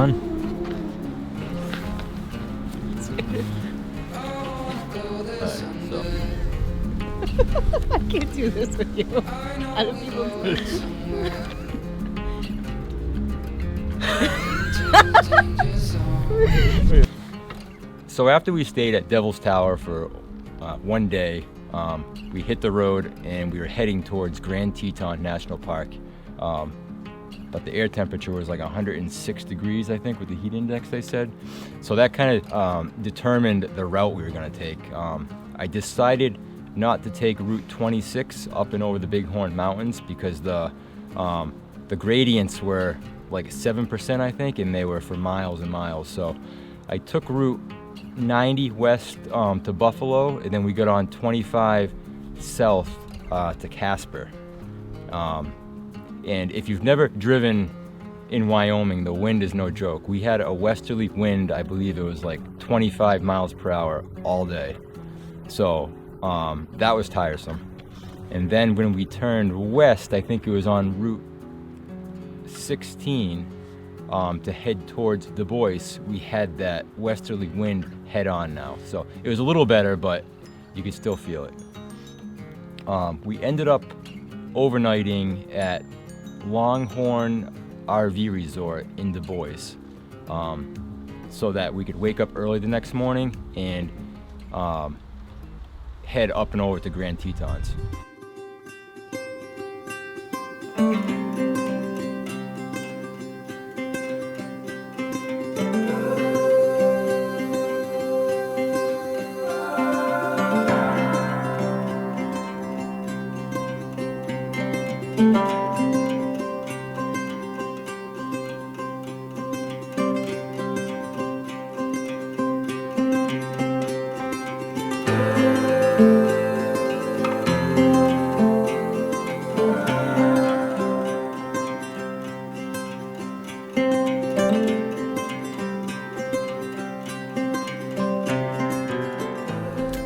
fun. I can't do this with you. I don't even. So after we stayed at Devil's Tower for one day, we hit the road and we were heading towards Grand Teton National Park. But the air temperature was like 106 degrees, I think, with the heat index, they said. So that kind of determined the route we were going to take. I decided not to take Route 26 up and over the Bighorn Mountains because the gradients were like 7%, I think, and they were for miles and miles. So I took Route 90 west to Buffalo, and then we got on 25 south to Casper. And if you've never driven in Wyoming, the wind is no joke. We had a westerly wind, I believe it was like 25 miles per hour all day. So that was tiresome. And then when we turned west, I think it was on Route 16 to head towards Du Bois, we had that westerly wind head on now. So it was a little better, but you could still feel it. We ended up overnighting at Longhorn RV Resort in Du Bois, so that we could wake up early the next morning and head up and over to Grand Tetons.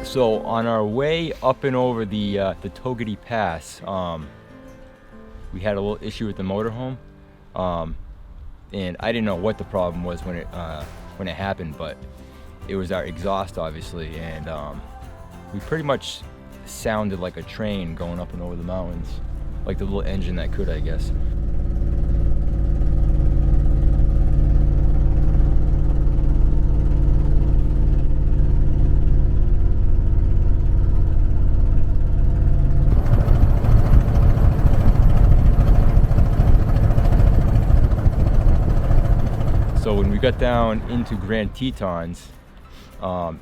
So on our way up and over the Togety Pass, we had a little issue with the motorhome, and I didn't know what the problem was when it happened, but it was our exhaust, obviously, and we pretty much sounded like a train going up and over the mountains, like the little engine that could, I guess. So when we got down into Grand Tetons,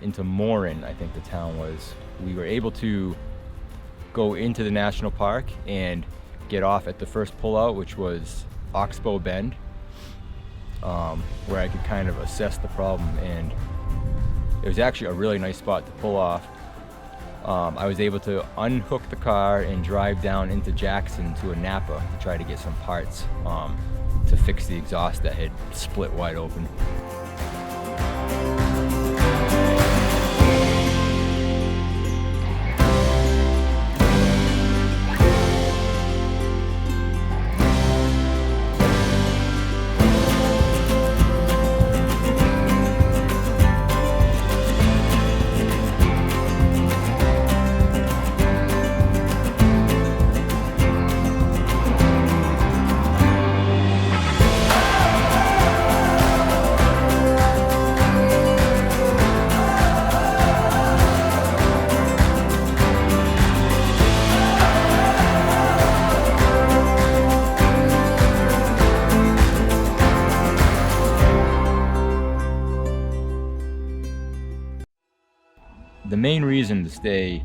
into Morin, I think the town was, we were able to go into the national park and get off at the first pullout, which was Oxbow Bend, where I could kind of assess the problem, and it was actually a really nice spot to pull off. I was able to unhook the car and drive down into Jackson to a Napa to try to get some parts to fix the exhaust that had split wide open. The main reason to stay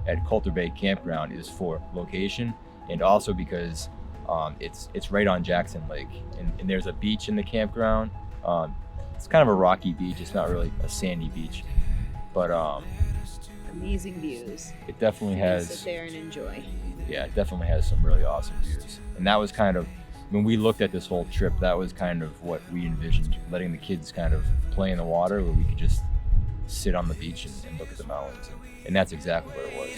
at Colter Bay campground is for location, and also because it's right on Jackson Lake, and there's a beach in the campground. It's kind of a rocky beach. It's not really a sandy beach, but Amazing views. it definitely has. Sit there and enjoy. Yeah, it definitely has some really awesome views. And that was kind of, when we looked at this whole trip, that was kind of what we envisioned, letting the kids kind of play in the water where we could just sit on the beach and look at the mountains. And that's exactly what it was.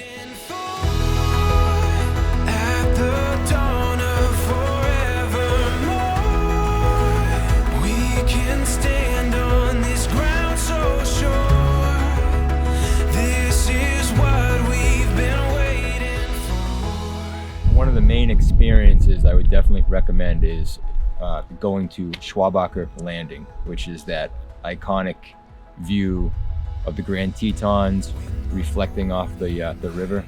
At the dawn of forevermore, we can recommend is going to Schwabacher Landing, which is that iconic view of the Grand Tetons reflecting off the river.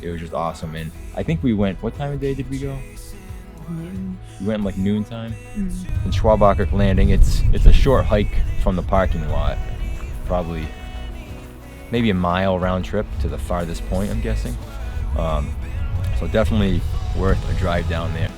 It was just awesome, and I think we went. What time of day did we go? Noon. We went like noontime. In Schwabacher Landing, it's a short hike from the parking lot, probably maybe a mile round trip to the farthest point, I'm guessing. So definitely worth a drive down there.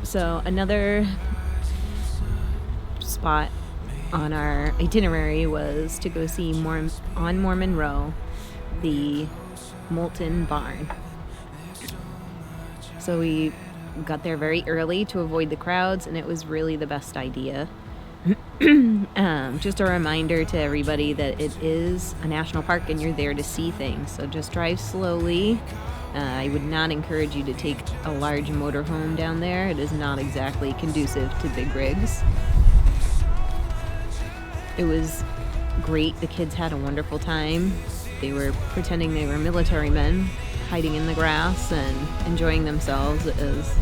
So another spot on our itinerary was to go see on Mormon Row, the Molten Barn. So we got there very early to avoid the crowds, and it was really the best idea. Just a reminder to everybody that it is a national park and you're there to see things, so just drive slowly. I would not encourage you to take a large motorhome down there. It is not exactly conducive to big rigs. It was great. The kids had a wonderful time. They were pretending they were military men, hiding in the grass and enjoying themselves as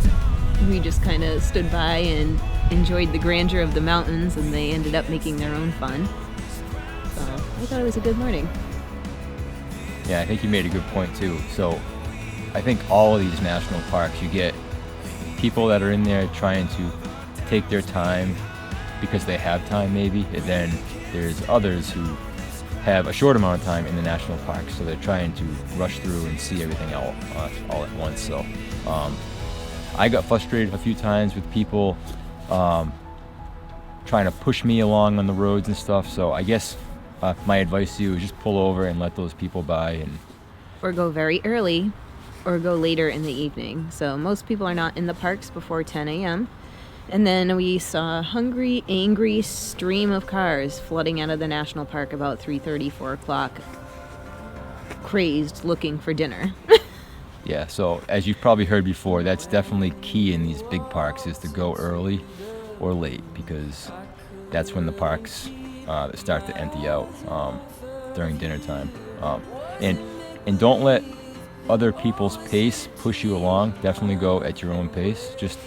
we just kind of stood by and enjoyed the grandeur of the mountains, and they ended up making their own fun. So I thought it was a good morning. Yeah, I think you made a good point too. So I think all of these national parks, you get people that are in there trying to take their time because they have time maybe, and then there's others who have a short amount of time in the national park, so they're trying to rush through and see everything all at once. So I got frustrated a few times with people trying to push me along on the roads and stuff, so I guess my advice to you is just pull over and let those people by, or go very early or go later in the evening. So most people are not in the parks before 10 a.m. And then we saw a hungry, angry stream of cars flooding out of the national park about 3:30, 4 o'clock, crazed, looking for dinner. Yeah, so as you've probably heard before, that's definitely key in these big parks, is to go early or late, because that's when the parks start to empty out during dinner time. And don't let other people's pace push you along. Definitely go at your own pace. Just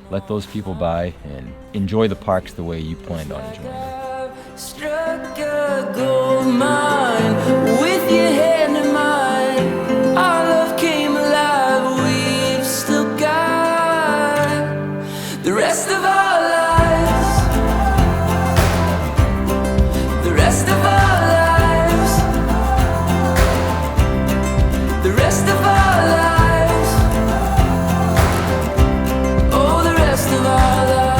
let those people by and enjoy the parks the way you planned on enjoying them. Struck a gold mine with your hand in mine. Our love came alive. We've still got the rest of our lives. The rest of our lives. The rest of our lives. Oh, the rest of our lives.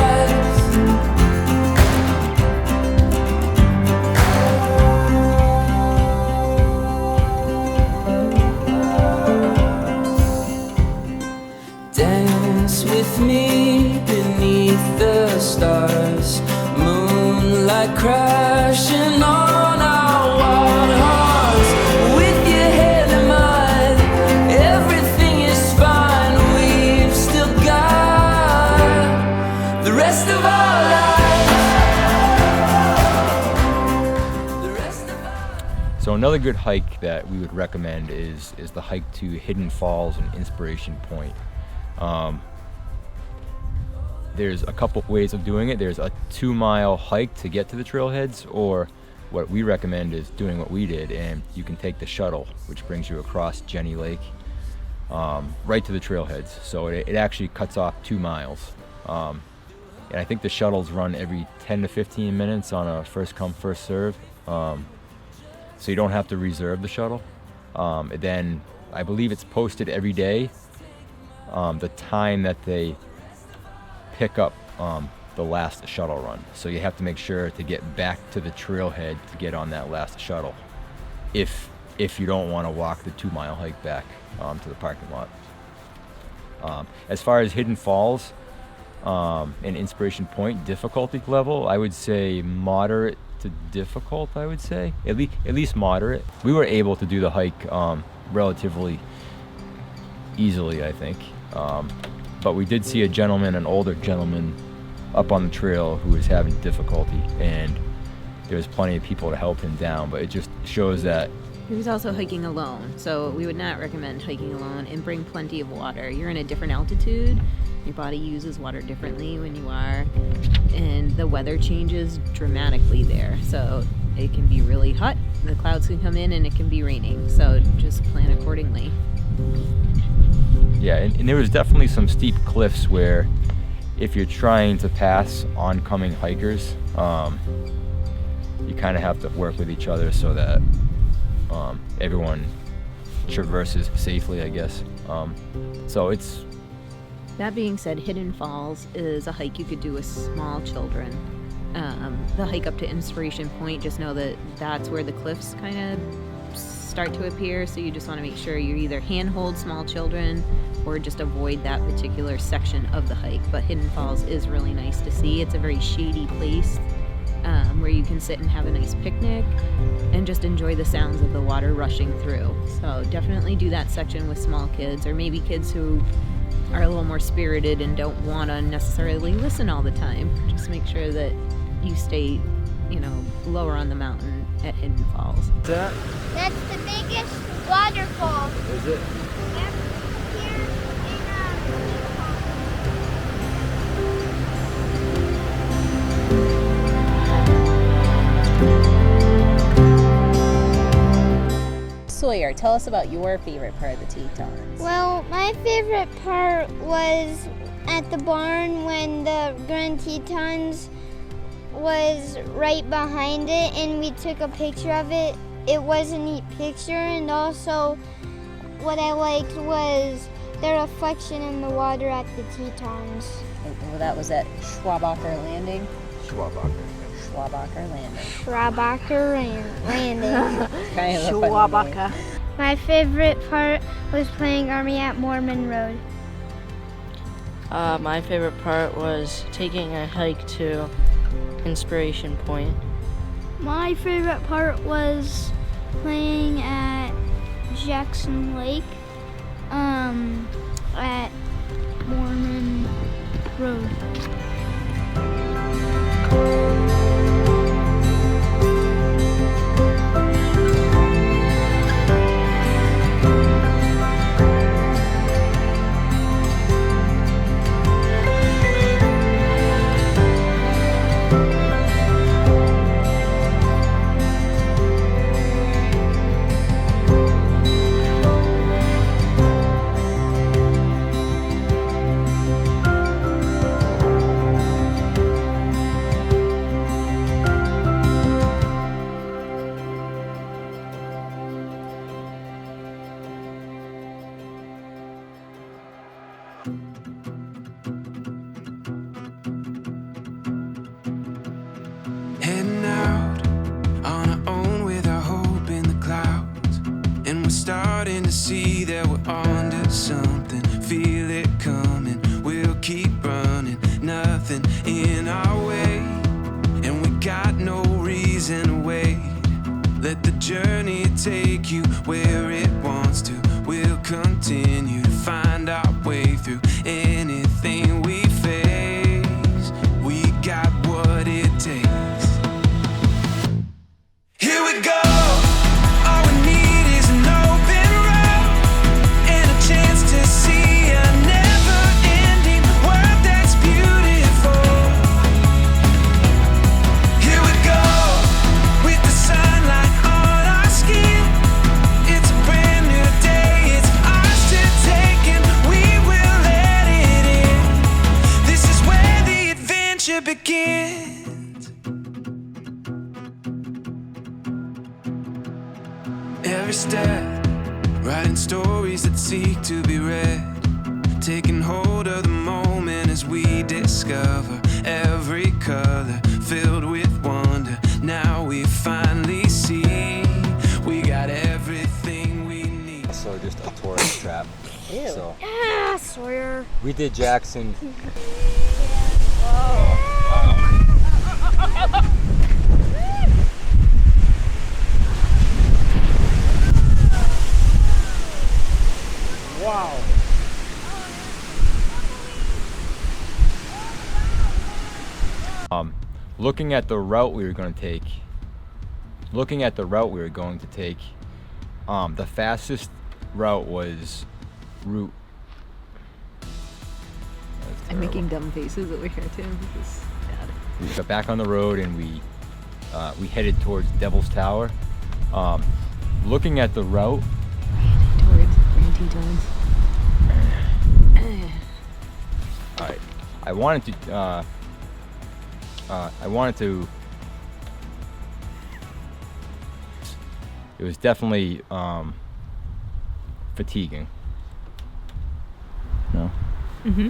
Dance with me beneath the stars, moonlight crashing on our wild hearts. With your head in mine, everything is fine. We've still got the rest of our lives. The rest of our So another good hike that we would recommend is the hike to Hidden Falls and Inspiration Point. There's a couple ways of doing it. There's a 2-mile hike to get to the trailheads, or what we recommend is doing what we did, and you can take the shuttle, which brings you across Jenny Lake right to the trailheads. So it actually cuts off 2 miles. And I think the shuttles run every 10 to 15 minutes on a first come, first serve. So you don't have to reserve the shuttle. And then I believe it's posted every day, the time that they pick up the last shuttle run. So you have to make sure to get back to the trailhead to get on that last shuttle if you don't want to walk the 2-mile hike back to the parking lot. As far as Hidden Falls and Inspiration Point difficulty level, I would say moderate to difficult. I would say at least moderate. We were able to do the hike relatively easily, I think, but we did see an older gentleman up on the trail who was having difficulty, and there was plenty of people to help him down, but it just shows that He was also hiking alone, so we would not recommend hiking alone, and bring plenty of water. You're in a different altitude. Your body uses water differently when you are, and the weather changes dramatically there. So it can be really hot, the clouds can come in, and it can be raining. So just plan accordingly. Yeah, and there was definitely some steep cliffs where if you're trying to pass oncoming hikers, you kind of have to work with each other so that everyone traverses safely, I guess. So it's... That being said, Hidden Falls is a hike you could do with small children. The hike up to Inspiration Point, just know that that's where the cliffs kind of start to appear, so you just want to make sure you either handhold small children or just avoid that particular section of the hike. But Hidden Falls is really nice to see. It's a very shady place where you can sit and have a nice picnic and just enjoy the sounds of the water rushing through. So definitely do that section with small kids, or maybe kids who are a little more spirited and don't want to necessarily listen all the time. Just make sure that you stay, lower on the mountain at Hidden Falls. That's the biggest waterfall. Is it? Yep. Here in Sawyer, tell us about your favorite part of the Tetons. Well, my favorite part was at the barn when the Grand Tetons was right behind it and we took a picture of it. It was a neat picture, and also what I liked was the reflection in the water at the Tetons. Well, that was at Schwabacher Landing. Schwabacher Landing. Schwabacher Landing. Kind of a funny name. My favorite part was playing Army at Mormon Road. My favorite part was taking a hike to Inspiration Point. My favorite part was playing at Jackson Lake at Mormon Road. Heading out on our own with our hope in the clouds, and we're starting to see that we're onto something. Feel it coming, we'll keep running, nothing in our way, and we got no reason to wait. Let the journey take you where it wants to. We'll continue to find our way through anything we face. We got what it takes. Here we go. All we need is an open road and a chance to see a never-ending world that's beautiful. Here we go, with the sunlight on our skin. It's a brand new day, it's ours to take, and we will let it in. This is where the adventure begins. Every step, writing stories that seek to be read, taking hold of the moment as we discover every color filled with wonder. Now we finally see we got everything we need. So just a tourist trap. Ew. So Ah, Sawyer. we did Jackson. Wow. Looking at the route we were going to take, the fastest route was route. I'm making dumb faces over here too. This is bad. We got back on the road and we headed towards Devil's Tower. Looking at the route, Towards Grand Tetons. I wanted to. It was definitely fatiguing. No? Mm-hmm.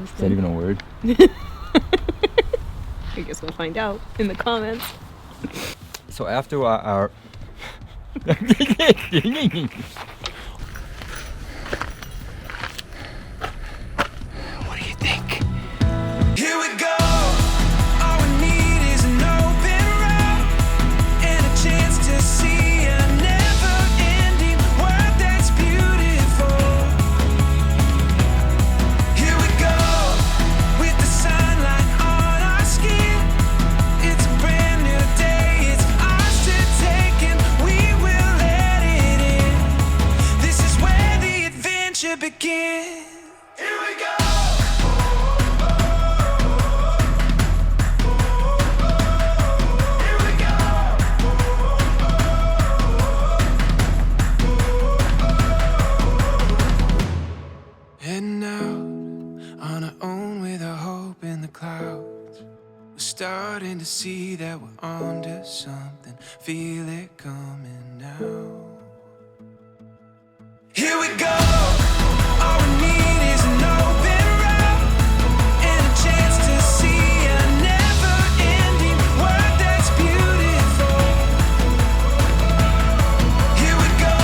Is that even a word? I guess we'll find out in the comments. So after our what do you think? Here we go. All we need is an open road and a chance to see a never-ending world that's beautiful. Here we go with the sunlight on our skin. It's a brand new day. It's ours to take and we will let it in. This is where the adventure begins. Here we go. Heading out on our own with our hope in the clouds. We're starting to see that we're onto something. Feel it coming now. Here we go. All we need is an open road and a chance to see a never-ending world that's beautiful. Here we go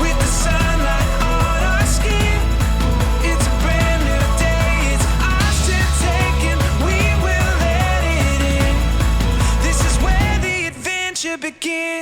with the sunlight on our skin. It's a brand new day. It's ours to take and we will let it in. This is where the adventure begins.